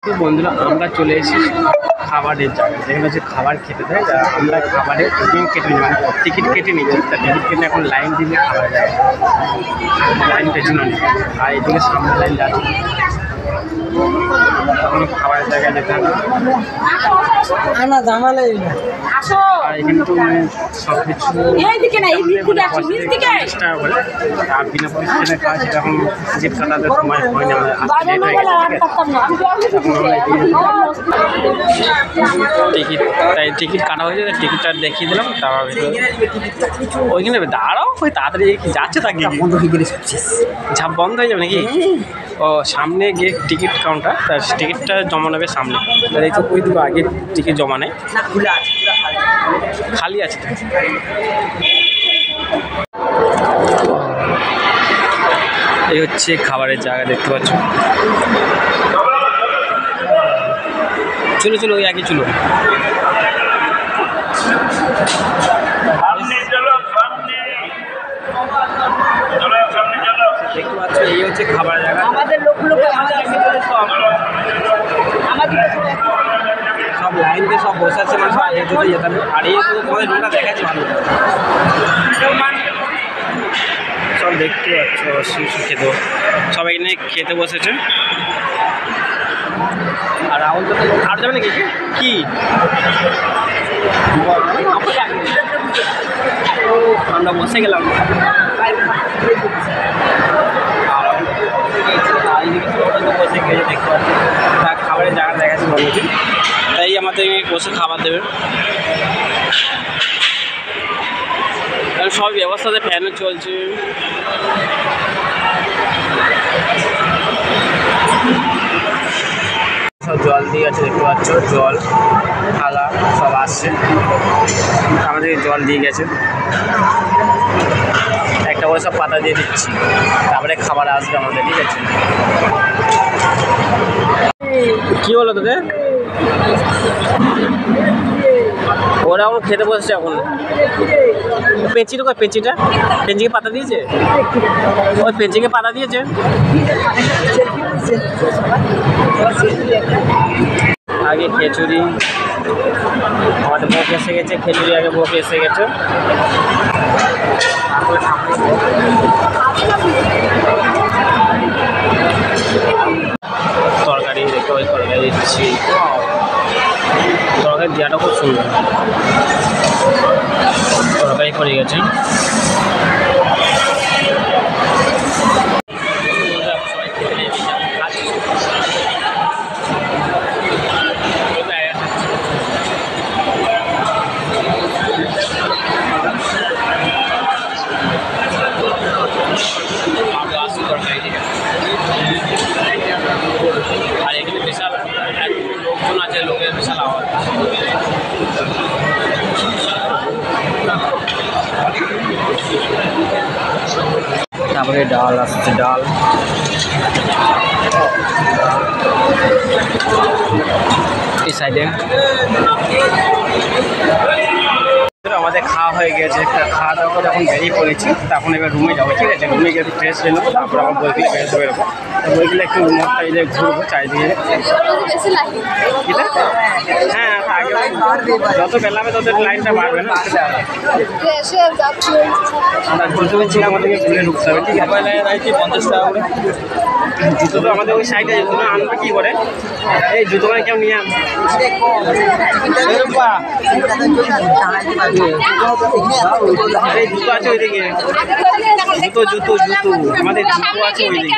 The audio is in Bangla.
তো বন্ধুরা আমরা চলে এসেছি খাবারের জায়গা, যেখানে হচ্ছে খাবার খেতে দেয়। আমরা খাবারের কেটে নিই, মানে টিকিট কেটে নিচ্ছি। তা টিকিট কেটে এখন লাইন দিলে খাবার যায়, লাইন পেছনে নেই। আর এদিকে সামনে লাইন যাচ্ছে, তখন খাবারের জায়গায় যেতে হবে। আর এখানে তো মানে সব কিছু চেষ্টা করে, আর বিনা পরিষ্কারে খাওয়া সেটা এখন টিকিট কাটাতে সময় হয় না, টিকিট তাই টিকিট কাটা হয়েছে, টিকিটটা দেখিয়ে দিলাম। তারপর ওইখানে দাঁড়াও, ওই তাড়াতাড়ি যাচ্ছে তাকে ঝাপ বন্ধ হয়ে যাবে নাকি? ও সামনে গিয়ে টিকিট কাউন্টার, তার টিকিটটা জমা নেবে সামনে। তার এই তো ওই দিকে আগে টিকিট জমা নেয়, খালি আছে। এই হচ্ছে খাবারের জায়গা, দেখতে পাচ্ছ। চলো চলো, ওই আগে চলো। দেখতে পাচ্ছ এই হচ্ছে খাবার জায়গা। সব লাইন দিয়ে সব বসে আছে, মানে সব আগে যদি যেতে হবে। আর এই তো তোমাদের রুমটা দেখাচ্ছে ভালো, সব দেখতে পাচ্ছ শিশু খেতে, সবাই এখানে খেতে বসেছে। আর রাহুল তো আর যাবে নাকি? কি আমরা বসে গেলাম, বসে গিয়ে দেখতে পাচ্ছি তা খাবারের জায়গা দেখাচ্ছে বলেছি, তাই আমাদের বসে খাবার দেবে। সব ব্যবস্থাতে ফ্যানও চলছে। সব জল দিয়ে আছে, দেখতে পাচ্ছ জল থালা সব আসছে, আমাদের জল দিয়ে গেছে। একটা করে সব পাতা দিয়ে দিচ্ছি, তারপরে খাবার আসবে আমাদের, ঠিক আছে? কি হলো তোদের? ওরা এখন খেতে বসেছে। এখন পেঁচিটা কয়, পেঁচিটা পেঁচিকে পাতা দিয়েছে, ওই পেঁচিকে পাতা দিয়েছে। আগে খিচুড়ি, আমাদের ভোগ এসে গেছে, খিচুড়ি আগে ভোগ এসে গেছে। তরকারি দেখতে, ওই তরকারি দিচ্ছি, তরকারি দেওয়াটা খুব সুন্দর, তরকারি করে গেছে। আর এখানে বিশাল লোকজন আছে, লোকের বিশাল আওয়াজ। তারপরে ডাল আসছে, ডাল এই সাইডে। আমাদের খাওয়া হয়ে গেছে, খাওয়া দাওয়া করে এখন বেরিয়ে পড়েছি। তখন এবার রুমে যাবো, ঠিক আছে? রুমে গিয়ে ফ্রেশ হয়ে নেবো, তারপর আমার বইগুলো বেরোতে বেরোবো। বইগুলো একটু রুমটা এই যে ঘুরবো চারিদিকে। হ্যাঁ, আগে যত বেলা হবে তত লাইনটা বাড়বে না। আমরা জুতো ছিলাম, আমাদেরকে ঘুরে ঢুকতে হবে, ঠিক আছে? 50 টাকা করে জুতো। তো আমাদের ওই সাইডে জুতো আনবে কী করে? এই জুতো মানে কেউ নিয়ে আনবে, এই জুতো আছে ওইদিকে, জুতো জুতো জুতো আমাদের জুতো আছে ওইদিকে।